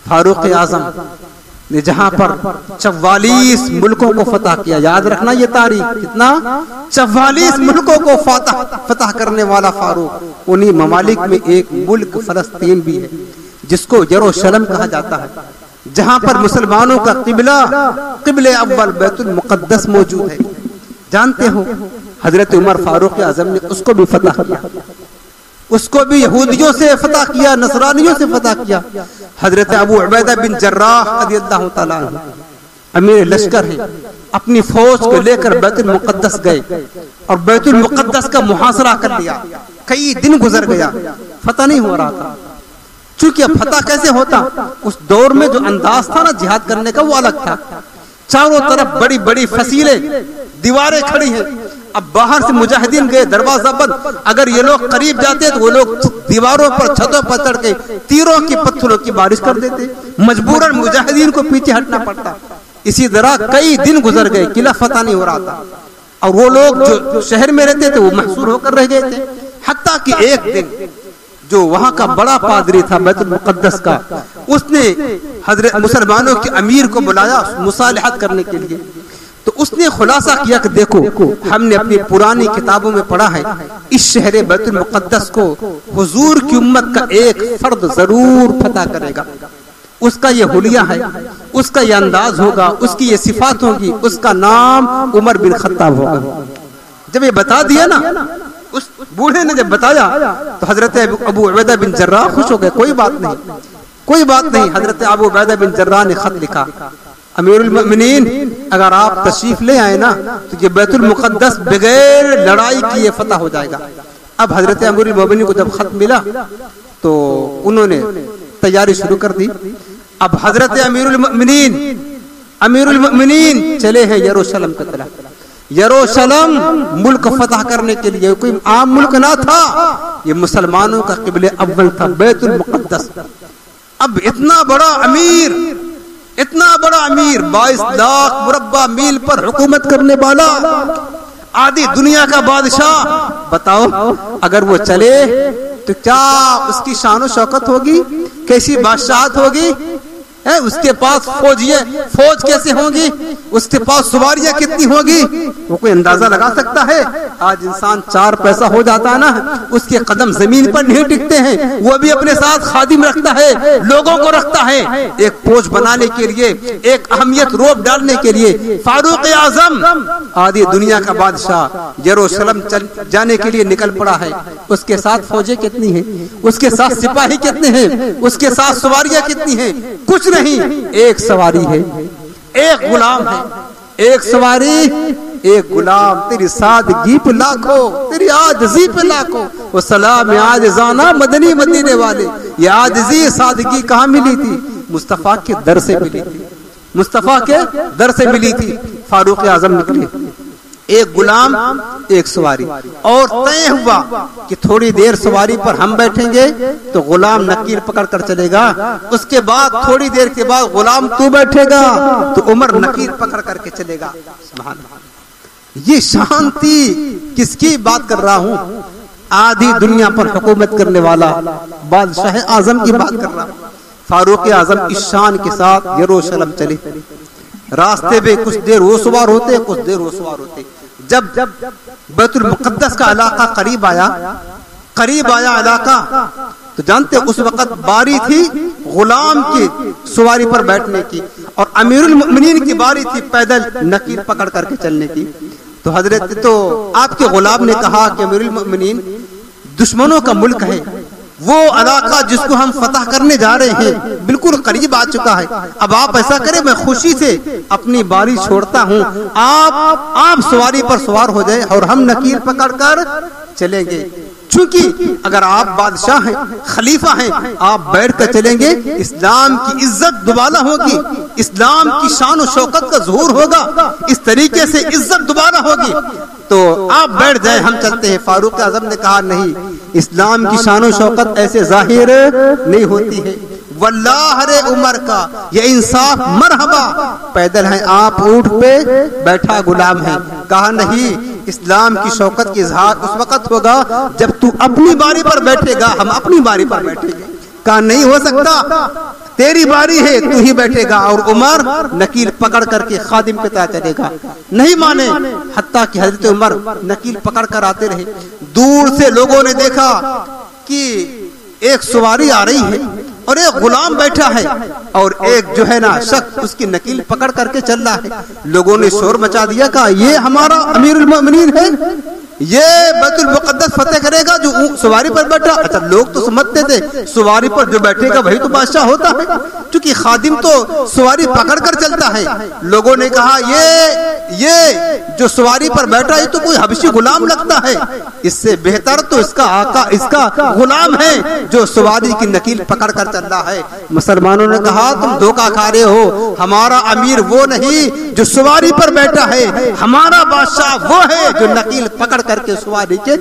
فاروق اعظم نے جہاں پر 44 ملکوں کو فتح کیا، یاد رکھنا یہ تاریخ، کتنا 44 ملکوں کو فتح کرنے والا فاروق، انہی ممالک میں ایک ملک فلسطین بھی ہے جس کو یروشلم کہا جاتا ہے، جہاں پر مسلمانوں کا قبلہ اول بیت المقدس موجود ہے۔ جانتے ہو حضرت عمر فاروق اعظم نے اس کو بھی فتح کیا، اس کو بھی یہودیوں سے فتح کیا، نصرانیوں سے فتح کیا۔ حضرت ابو عبیدہ بن جراح رضی اللہ تعالیٰ عنہ امیر لشکر ہیں، اپنی فوج کو لے کر بیت المقدس گئے اور بیت المقدس کا محاصرہ کر لیا۔ کئی دن گزر گیا، فتح نہیں ہو رہا تھا، چونکہ اب فتح کیسے ہوتا؟ اس دور میں جو انداز تھا نا جہاد کرنے کا وہ الگ تھا، چاروں طرف بڑی بڑی فصیلیں، دیواریں کھڑی ہیں، اب باہر سے مجاہدین گئے، دروازہ بند، اگر یہ لوگ قریب جاتے تو وہ لوگ دیواروں پر چھتوں پر چڑھ کے تیروں کی پتھروں کی بارش کر دیتے، مجبوراً مجاہدین کو پیچھے ہٹنا پڑتا۔ اسی طرح کئی دن گزر گئے، قلعہ فتح نہیں ہو رہا تھا، اور وہ لوگ جو شہر میں رہتے تھے وہ محصور ہو کر رہ گئے تھے، حتیٰ کہ ایک دن جو وہاں کا بڑا پادری تھا بیت المقدس کا، اس نے حضرت مسلمانوں کے امیر کو بلایا مصالحت کرنے کے لیے، تو اس نے خلاصہ کیا کہ دیکھو ہم نے اپنی پرانی کتابوں میں پڑھا ہے اس شہر بیت المقدس کو حضور کی امت کا ایک فرد ضرور فتح کرے گا، اس کا یہ حلیہ ہے، اس کا یہ انداز ہوگا، اس کی یہ صفات ہوگی، اس کا نام عمر بن خطاب ہوگا۔ جب یہ بتا دیا نا، اس بوڑھے نے جب بتایا تو حضرت ابو عبیدہ بن جراح خوش ہو گئے، کوئی بات نہیں۔ حضرت ابو عبیدہ بن جراح نے خط لکھا، امیر المؤمنین اگر آپ تشریف لے آئے نا تو یہ بیت المقدس بغیر لڑائی کی یہ فتح ہو جائے گا۔ اب حضرت امیر المؤمنین کو جب خط ملا تو انہوں نے تیاری شروع کر دی۔ اب حضرت امیر المؤمنین چلے ہیں یروشلم کی طرف۔ یروشلم ملک فتح کرنے کے لیے کوئی عام ملک نہ تھا، یہ مسلمانوں کا قبلہ اول تھا، بیت المقدس۔ اب اتنا بڑا امیر 22 لاکھ مربع میل پر حکومت کرنے والا، آدھی دنیا کا بادشاہ، بتاؤ اگر وہ چلے تو کیا اس کی شان و شوکت ہوگی، کیسی بادشاہت ہوگی؟ اس کے پاس فوج کیسے ہوگی، اس کے پاس سواریاں کتنی ہوگی، وہ کوئی اندازہ لگا سکتا ہے؟ آج انسان 4 پیسہ ہو جاتا ہے نا، اس کے قدم زمین پر نہیں ٹکتے ہیں، وہ بھی اپنے ساتھ خادم رکھتا ہے، لوگوں کو رکھتا ہے، ایک فوج بنانے کے لیے، ایک اہمیت روب ڈالنے کے لیے۔ فاروق اعظم آدھی دنیا کا بادشاہ یروشلم جانے کے لیے نکل پڑا ہے، اس کے ساتھ فوجیں کتنی ہیں، اس کے ساتھ سپاہی کتنے ہیں، اس کے ساتھ سواریاں کتنی ہیں؟ کچھ نہیں، ایک سواری ہے، ایک غلام ہے، ایک سواری ایک غلام، تیری سادگی پہ لاکھوں، تیری عاجزی پہ لاکھوں۔ وہ سلام عاجزانہ مدنی مدینے والے، یہ عاجزی سادگی کہاں ملی تھی؟ مصطفیٰ کے در سے ملی تھی، مصطفیٰ کے در سے ملی تھی۔ فاروق اعظم نکلے، ایک غلام ایک سواری، اور طے ہوا کہ تھوڑی دیر سواری پر ہم بیٹھیں گے تو غلام نکیر پکڑ کر چلے گا، اس کے بعد تھوڑی دیر کے بعد غلام تو بیٹھے گا تو عمر نکیر پکڑ کر کے چلے گا۔ سبحان اللہ، یہ شانتی کس کی بات کر رہا ہوں؟ آدھی دنیا پر حکومت کرنے والا بادشاہ اعظم کی بات کر رہا ہوں۔ فاروق اعظم اس شان کے ساتھ یروشلم چلے، راستے میں کچھ دیر وہ سوار ہوتے، کچھ دیر وہ سوار ہوتے۔ جب بیت المقدس کا علاقہ قریب آیا علاقہ، تو جانتے اس وقت باری تھی غلام کی سواری پر بیٹھنے کی، اور امیر المؤمنین کی باری تھی پیدل نکیر پکڑ کر کے چلنے کی۔ تو آپ کے غلام نے کہا کہ امیر المؤمنین، دشمنوں کا ملک ہے، وہ علاقہ جس کو ہم فتح کرنے جا رہے ہیں بالکل قریب آ چکا ہے، اب آپ ایسا کریں میں خوشی سے اپنی باری چھوڑتا ہوں، آپ سواری پر سوار ہو جائے اور ہم نکیر پکڑ کر چلیں گے، چونکہ اگر آپ بادشاہ ہیں، خلیفہ ہیں، آپ بیٹھ کر چلیں گے، اسلام کی عزت دوبالا ہوگی، اسلام کی شان و شوکت کا ظہور ہوگا، اس طریقے سے عزت دوبارہ ہوگی، تو آپ بیٹھ جائیں ہم چلتے ہیں۔ فاروق اعظم نے کہا نہیں، اسلام کی شان و شوکت ایسے ظاہر نہیں ہوتی ہے، واللہ رے عمر کا یہ انصاف مرحبا، پیدل ہیں آپ، اونٹ پہ بیٹھا غلام ہے۔ کہا نہیں، اسلام کی شوکت کی اظہار اس وقت ہوگا جب تو اپنی باری پر بیٹھے گا، ہم اپنی باری پر بیٹھیں گے۔ کہا نہیں ہو سکتا، تیری باری ہے تو ہی بیٹھے گا، اور عمر نکیل پکڑ کر کے خادم کے طرح چلے گا۔ نہیں مانے، حتیٰ کہ حضرت عمر نکیل پکڑ کر آتے رہے۔ دور سے لوگوں نے دیکھا کہ ایک سواری آ رہی ہے اور ایک غلام بیٹھا ہے اور ایک جو ہے نا شخص اس کی نکیل پکڑ کر کے چل رہا ہے۔ لوگوں نے شور مچا دیا، کہا یہ ہمارا امیر المؤمنین ہے، یہ بیت المقدس فتح کرے گا جو سواری پر بیٹھا۔ اچھا، لوگ تو سمجھتے تھے سواری پر جو بیٹھے گا وہی تو بادشاہ ہوتا ہے، کیونکہ خادم تو سواری پکڑ کر چلتا ہے۔ لوگوں نے کہا یہ جو سواری پر بیٹھا ہے تو کوئی حبشی غلام لگتا ہے، اس سے بہتر تو اس کا آقا، اس کا غلام ہے جو سواری کی نکیل پکڑ کر چل رہا ہے۔ مسلمانوں نے کہا تم دھوکہ کھا رہے ہو، ہمارا امیر وہ نہیں جو سواری پر بیٹھا ہے، ہمارا بادشاہ وہ ہے جو نکیل پکڑ کر کے سواری کے